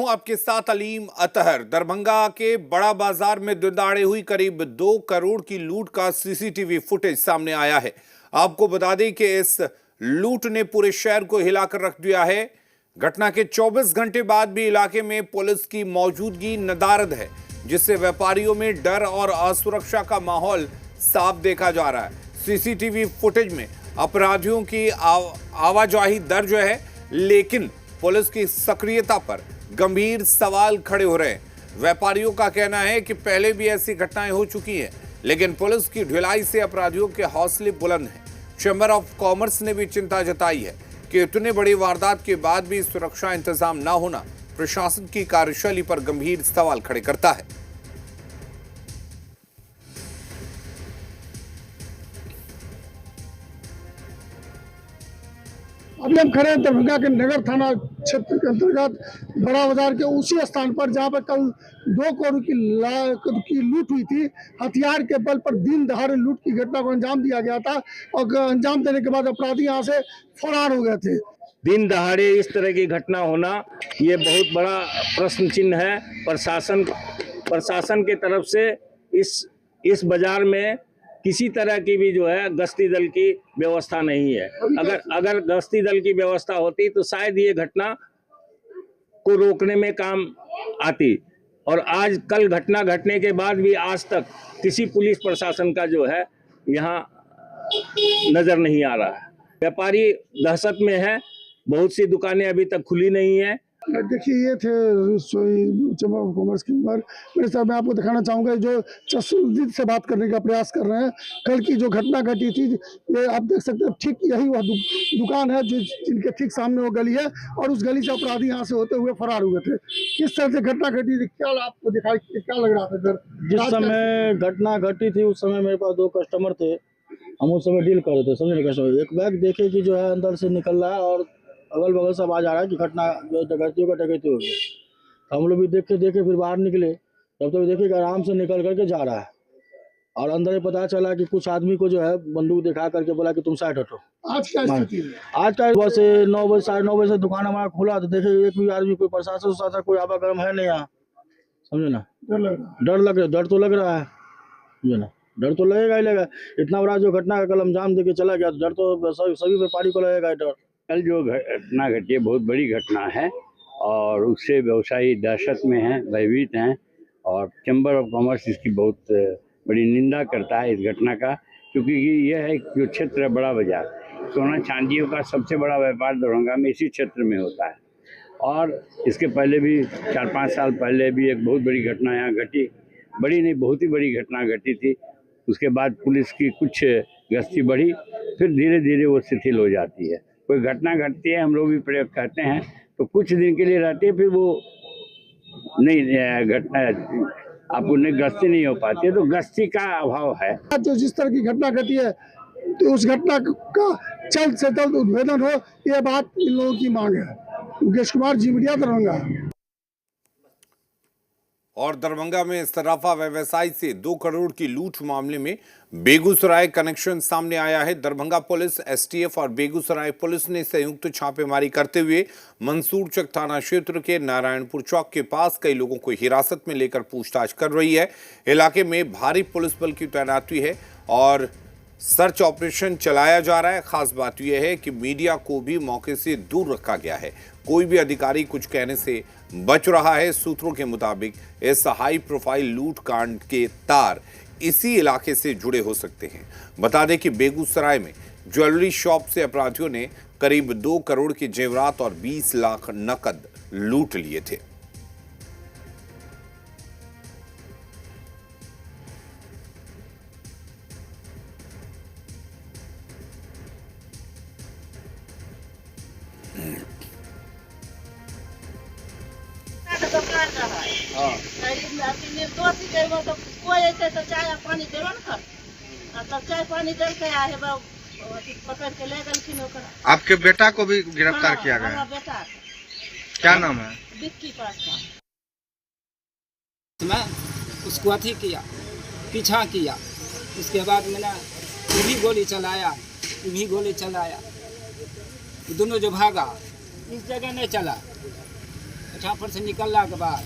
हूं आपके साथ अलीम अतहर। दरभंगा के बड़ा बाजार में दिनदहाड़े हुई करीब 2 करोड़ की लूट का सीसीटीवी फुटेज सामने आया है। आपको बता दें कि इस लूट ने पूरे शहर को हिलाकर रख दिया है। घटना के 24 घंटे बाद भी इलाके में पुलिस की मौजूदगी नदारद है, जिससे व्यापारियों में डर और असुरक्षा का माहौल साफ देखा जा रहा है। सीसीटीवी फुटेज में अपराधियों की आवाजाही दर्ज है, लेकिन पुलिस की सक्रियता पर गंभीर सवाल खड़े हो रहे हैं। व्यापारियों का कहना है कि पहले भी ऐसी घटनाएं हो चुकी हैं, लेकिन पुलिस की ढिलाई से अपराधियों के हौसले बुलंद हैं। चैंबर ऑफ कॉमर्स ने भी चिंता जताई है कि इतने बड़ी वारदात के बाद भी सुरक्षा इंतजाम न होना प्रशासन की कार्यशैली पर गंभीर सवाल खड़े करता है। अभी हम खड़े हैं दरभंगा के नगर थाना क्षेत्र के अंतर्गत बड़ा बाजार के उसी स्थान पर जहां पर कल 2 करोड़ की लूट हुई थी। हथियार के बल पर दिन दहाड़े लूट की घटना को अंजाम दिया गया था और अंजाम देने के बाद अपराधी यहां से फरार हो गए थे। दिन दहाड़े इस तरह की घटना होना ये बहुत बड़ा प्रश्न चिन्ह है। प्रशासन की तरफ से इस बाजार में किसी तरह की भी जो है गश्ती दल की व्यवस्था नहीं है। अगर गश्ती दल की व्यवस्था होती तो शायद ये घटना को रोकने में काम आती। और आज कल घटना घटने के बाद भी आज तक किसी पुलिस प्रशासन का जो है यहाँ नजर नहीं आ रहा है। व्यापारी दहशत में है, बहुत सी दुकानें अभी तक खुली नहीं है। देखिए, ये थे चैंबर ऑफ कॉमर्स के मेंबर। मेरे साथ मैं आपको दिखाना चाहूँगा जो चश्मदीद से बात करने का प्रयास कर रहे हैं। कल की जो घटना घटी थी, ये आप देख सकते हैं, ठीक यही वह दुकान है जो जिनके ठीक सामने वो गली है, और उस गली से अपराधी यहाँ से होते हुए फरार हुए थे। किस तरह से घटना घटी थी, क्या आपको दिखाई, क्या लग रहा था इधर? जिस समय घटना घटी थी उस समय मेरे पास 2 कस्टमर थे। हम उस समय डील कर रहे थे, समझे। कस्टमर एक बैग देखे कि जो है अंदर से निकल रहा है और अगल बगल से आवाज आ रहा है कि घटना जो डकैती हो गया। हम लोग भी देखे फिर बाहर निकले, तब तक देखे कि आराम से निकल करके जा रहा है। और अंदर ही पता चला कि कुछ आदमी को जो है बंदूक दिखा करके बोला कि तुम साइड हटो। आज क्या स्थिति है? आज का सुबह से 9 बजे 9:30 बजे से दुकान हमारा खुला, तो देखे एक भी आदमी, कोई प्रशासन उशासन कोई आवागमन है नहीं यहाँ, समझे ना। डर तो लग रहा है, समझे ना। डर तो लगेगा ही लगेगा। इतना बड़ा जो घटना का कल अंजाम देके चला गया, डर तो सभी व्यापारी को लगेगा। डर कल जो घटना घटी है बहुत बड़ी घटना है और उससे व्यवसायी दहशत में हैं, भयभीत हैं, और चैम्बर ऑफ कॉमर्स इसकी बहुत बड़ी निंदा करता है इस घटना का, क्योंकि यह है जो क्षेत्र है बड़ा बाजार, सोना चांदियों का सबसे बड़ा व्यापार दरभंगा में इसी क्षेत्र में होता है। और इसके पहले भी 4-5 साल पहले भी एक बहुत बड़ी घटना यहाँ घटी, बड़ी नहीं बहुत ही बड़ी घटना घटी थी। उसके बाद पुलिस की कुछ गश्ती बढ़ी, फिर धीरे धीरे वो शिथिल हो जाती है। कोई घटना घटती है, हम लोग भी प्रयोग करते हैं, तो कुछ दिन के लिए रहती है, फिर वो नहीं घटना आपको नहीं गश्ती नहीं हो पाती है, तो गश्ती का अभाव है। तो जिस तरह की घटना घटी है, तो उस घटना का जल्द से जल्द उद्भेदन हो, ये बात इन लोगों की मांग है। मुकेश कुमार, जी मीडिया, दरभंगा। और दरभंगा में सराफा व्यवसायी से 2 करोड़ की लूट मामले में बेगूसराय कनेक्शन सामने आया है। दरभंगा पुलिस, एसटीएफ और बेगूसराय पुलिस ने संयुक्त छापेमारी करते हुए मंसूरचक थाना क्षेत्र के नारायणपुर चौक के पास कई लोगों को हिरासत में लेकर पूछताछ कर रही है। इलाके में भारी पुलिस बल की तैनाती है और सर्च ऑपरेशन चलाया जा रहा है। खास बात यह है कि मीडिया को भी मौके से दूर रखा गया है। कोई भी अधिकारी कुछ कहने से बच रहा है। सूत्रों के मुताबिक इस हाई प्रोफाइल लूट कांड के तार इसी इलाके से जुड़े हो सकते हैं। बता दें कि बेगूसराय में ज्वेलरी शॉप से अपराधियों ने करीब 2 करोड़ के जेवरात और 20 लाख नकद लूट लिए थे। दुकान रहा है दोस्त गए तो कोई ऐसे तो चाय पानी देवा न कर, तब चाय पानी दे के आए पकड़ के ले गए। आपके बेटा को भी गिरफ्तार किया गया? बेटा, क्या नाम है? बिक्की पासवान। मैं उसको अथी किया, पीछा किया। उसके बाद मैंने भी गोली चलाया, भी गोली चलाया। दोनों जो भागा, इस जगह नहीं चला, छापर से निकलने के बाद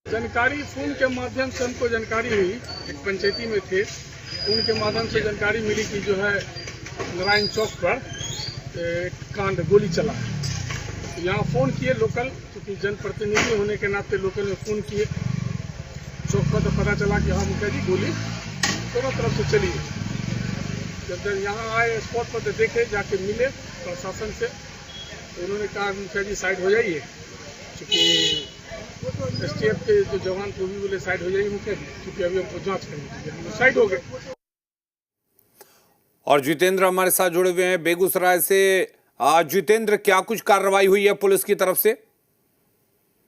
जानकारी फोन के माध्यम से हमको जानकारी हुई, एक पंचायती में थे, उनके माध्यम से जानकारी मिली कि जो है नारायण चौक पर एक कांड गोली चला। यहाँ फ़ोन किए लोकल, क्योंकि जनप्रतिनिधि होने के नाते लोकल में फ़ोन किए चौक पर, तो पता चला कि हाँ मुखिया जी गोली दोनों तरफ से चली है। जब यहाँ आए स्पॉट पर तो देखे, जाके मिले प्रशासन से, तो उन्होंने कहा मुखिया जी साइड हो जाइए, क्योंकि STF के जो जवान थे भी बोले साइड हो जाइए मुखिया जी, क्योंकि अभी हमको जांच करनी है। हम साइड हो गए। और जितेंद्र हमारे साथ जुड़े हुए हैं बेगूसराय से। जितेंद्र, क्या कुछ कार्रवाई हुई है पुलिस की तरफ से?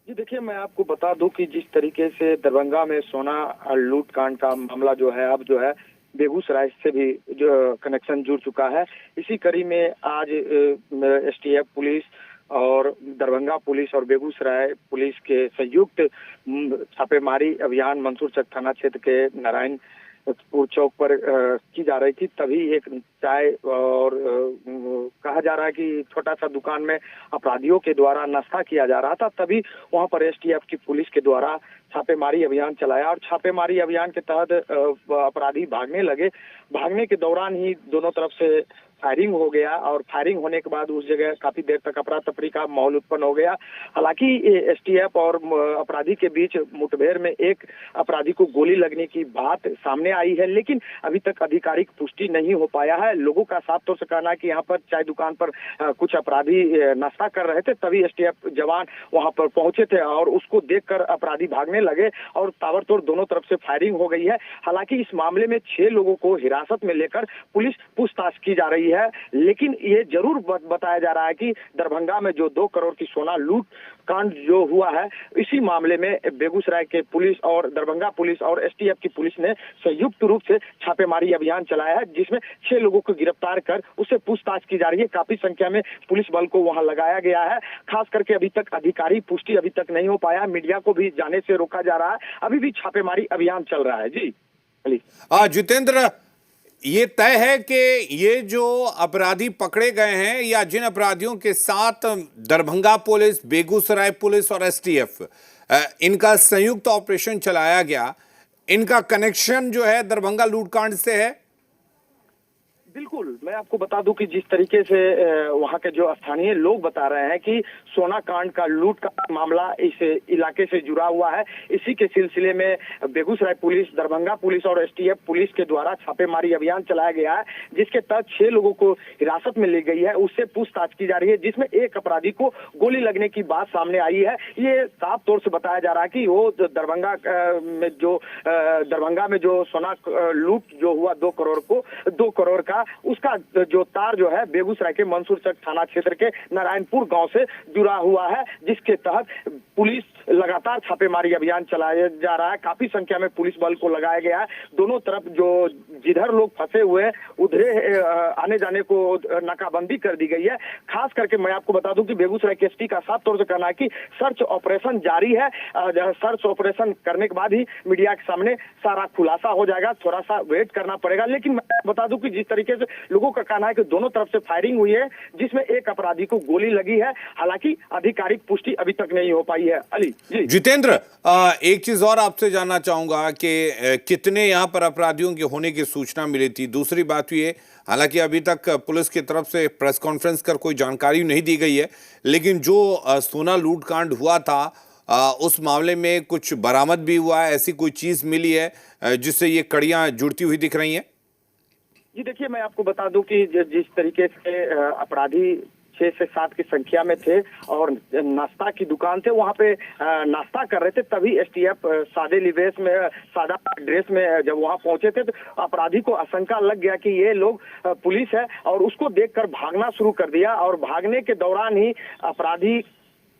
जी देखिए, मैं आपको बता दूं कि जिस तरीके से दरभंगा में सोना लूट कांड का मामला जो है, अब जो है बेगूसराय से भी जो कनेक्शन जुड़ चुका है। इसी कड़ी में आज STF पुलिस और दरभंगा पुलिस और बेगूसराय पुलिस के संयुक्त छापेमारी अभियान मंसूरचक थाना क्षेत्र के नारायणपुर चौक पर की जा रही थी। तभी एक चाय और कहा जा रहा है कि छोटा सा दुकान में अपराधियों के द्वारा नाश्ता किया जा रहा था। तभी वहां पर STF की पुलिस के द्वारा छापेमारी अभियान चलाया और छापेमारी अभियान के तहत अपराधी भागने लगे। भागने के दौरान ही दोनों तरफ से फायरिंग हो गया और फायरिंग होने के बाद उस जगह काफी देर तक अफरा तफरी का माहौल उत्पन्न हो गया। हालांकि STF और अपराधी के बीच मुठभेड़ में एक अपराधी को गोली लगने की बात सामने आई है, लेकिन अभी तक आधिकारिक पुष्टि नहीं हो पाया है। लोगों का साफ तौर से कहना है कि यहाँ पर चाय दुकान पर कुछ अपराधी नाश्ता कर रहे थे, तभी STF जवान वहां पर पहुंचे थे और उसको देखकर अपराधी भागने लगे और ताबड़तोड़ दोनों तरफ से फायरिंग हो गई है। हालांकि इस मामले में 6 लोगों को हिरासत में लेकर पुलिस पूछताछ की जा रही है, लेकिन ये जरूर बताया जा रहा है कि दरभंगा में जो 2 करोड़ की सोना लूट कांड जो हुआ है, इसी मामले में बेगूसराय के पुलिस और दरभंगा पुलिस और STF की पुलिस ने संयुक्त रूप से छापेमारी अभियान चलाया है, जिसमें 6 लोगों को गिरफ्तार कर उससे पूछताछ की जा रही है। काफी संख्या में पुलिस बल को वहां लगाया गया है। खास करके अभी तक अधिकारी पुष्टि अभी तक नहीं हो पाया, मीडिया को भी जाने से रोका जा रहा है। अभी भी छापेमारी अभियान चल रहा है। जी जितेंद्र, ये तय है कि ये जो अपराधी पकड़े गए हैं या जिन अपराधियों के साथ दरभंगा पुलिस, बेगूसराय पुलिस और STF इनका संयुक्त ऑपरेशन चलाया गया, इनका कनेक्शन जो है दरभंगा लूटकांड से है? बिल्कुल, मैं आपको बता दूं कि जिस तरीके से वहां के जो स्थानीय लोग बता रहे हैं कि सोना कांड का लूट का मामला इस इलाके से जुड़ा हुआ है। इसी के सिलसिले में बेगूसराय पुलिस, दरभंगा पुलिस और STF पुलिस के द्वारा छापेमारी अभियान चलाया गया है, जिसके तहत 6 लोगों को हिरासत में ली गई है। उससे पूछताछ की जा रही है, जिसमें एक अपराधी को गोली लगने की बात सामने आई है। ये साफ तौर से बताया जा रहा है कि वो दरभंगा में जो सोना लूट जो हुआ 2 करोड़ का, उसका जो तार जो है बेगूसराय के मंसूरचक थाना क्षेत्र के नारायणपुर गांव से जुड़ा हुआ है, जिसके तहत पुलिस लगातार छापेमारी अभियान चलाया जा रहा है। काफी संख्या में पुलिस बल को लगाया गया है। दोनों तरफ जो जिधर लोग फंसे हुए हैं उधर आने जाने को नाकाबंदी कर दी गई है। खास करके मैं आपको बता दूं कि बेगूसराय के SP का साफ तौर से कहना है कि सर्च ऑपरेशन जारी है। सर्च ऑपरेशन करने के बाद ही मीडिया के सामने सारा खुलासा हो जाएगा। थोड़ा सा वेट करना पड़ेगा, लेकिन मैं बता दूं कि जिस तरीके से लोगों का कहना है कि दोनों तरफ से फायरिंग हुई है, जिसमें एक अपराधी को गोली लगी है। हालांकि आधिकारिक पुष्टि अभी तक नहीं हो पाई है। अली जी। जितेंद्र, एक चीज और आपसे जानना चाहूंगा कि कितने यहाँ पर अपराधियों के होने की सूचना मिली थी? दूसरी बात ये, हालांकि अभी तक पुलिस की तरफ से प्रेस कॉन्फ्रेंस कर कोई जानकारी नहीं दी गई है, लेकिन जो सोना लूट कांड हुआ था उस मामले में कुछ बरामद भी हुआ है? ऐसी कोई चीज मिली है जिससे ये कड़ियां जुड़ती हुई दिख रही हैं? जी देखिए, मैं आपको बता दूं कि जिस तरीके से अपराधी 6 से 7 की संख्या में थे और नाश्ता की दुकान थे, वहां पे नाश्ता कर रहे थे, तभी STF सादा ड्रेस में जब वहां पहुंचे थे तो अपराधी को आशंका लग गया कि ये लोग पुलिस है और उसको देखकर भागना शुरू कर दिया और भागने के दौरान ही अपराधी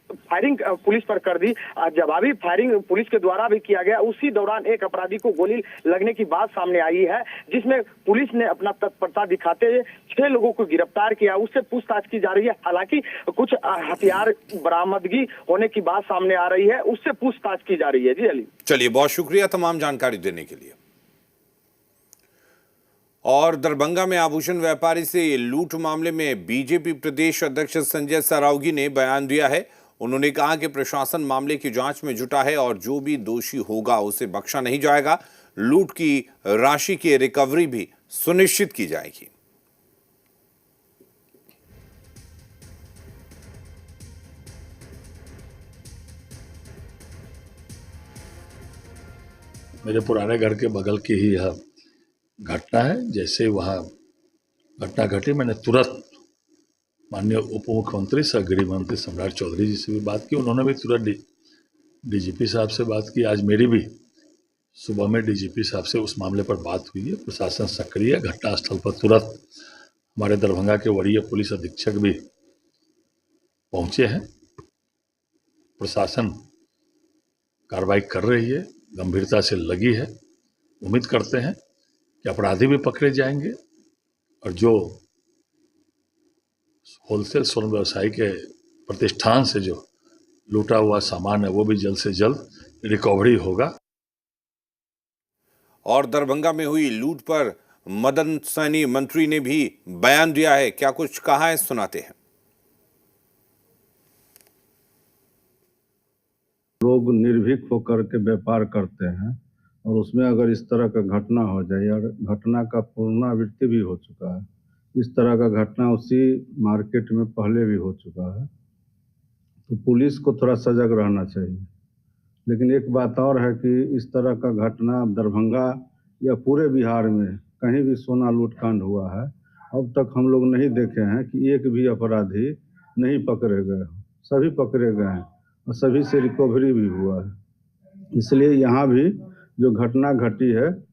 फायरिंग पुलिस पर कर दी। जवाबी फायरिंग पुलिस के द्वारा भी किया गया। उसी दौरान एक अपराधी को गोली लगने की बात सामने आई है, जिसमें पुलिस ने अपना तत्परता दिखाते हुए 6 लोगों को गिरफ्तार किया। उससे पूछताछ की जा रही है। हालांकि कुछ हथियार बरामदगी होने की बात सामने आ रही है, उससे पूछताछ की जा रही है। जी अली, चलिए, बहुत शुक्रिया तमाम जानकारी देने के लिए। और दरभंगा में आभूषण व्यापारी से लूट मामले में बीजेपी प्रदेश अध्यक्ष संजय सरावगी ने बयान दिया है। उन्होंने कहा कि प्रशासन मामले की जांच में जुटा है और जो भी दोषी होगा उसे बख्शा नहीं जाएगा। लूट की राशि की रिकवरी भी सुनिश्चित की जाएगी। मेरे पुराने घर के बगल की ही यह घटना है। जैसे वहाँ घटना घटी, मैंने तुरंत माननीय उप मुख्यमंत्री सह गृह मंत्री सम्राट चौधरी जी से भी बात की। उन्होंने भी तुरंत डीजीपी साहब से बात की। आज मेरी भी सुबह में डीजीपी साहब से उस मामले पर बात हुई है। प्रशासन सक्रिय है। घटनास्थल पर तुरंत हमारे दरभंगा के वरीय पुलिस अधीक्षक भी पहुंचे हैं। प्रशासन कार्रवाई कर रही है, गंभीरता से लगी है। उम्मीद करते हैं कि अपराधी भी पकड़े जाएंगे और जो होलसेल स्वर्ण व्यवसायी के प्रतिष्ठान से जो लूटा हुआ सामान है वो भी जल्द से जल्द रिकवरी होगा। और दरभंगा में हुई लूट पर मदन सैनी मंत्री ने भी बयान दिया है। क्या कुछ कहा है, सुनाते हैं। लोग निर्भीक होकर के व्यापार करते हैं और उसमें अगर इस तरह का घटना हो जाए, और घटना का पुनरावृत्ति भी हो चुका है, इस तरह का घटना उसी मार्केट में पहले भी हो चुका है, तो पुलिस को थोड़ा सजग रहना चाहिए। लेकिन एक बात और है कि इस तरह का घटना दरभंगा या पूरे बिहार में कहीं भी सोना लूटकांड हुआ है, अब तक हम लोग नहीं देखे हैं कि एक भी अपराधी नहीं पकड़े गए। सभी पकड़े गए हैं और सभी से रिकवरी भी हुआ है। इसलिए यहाँ भी जो घटना घटी है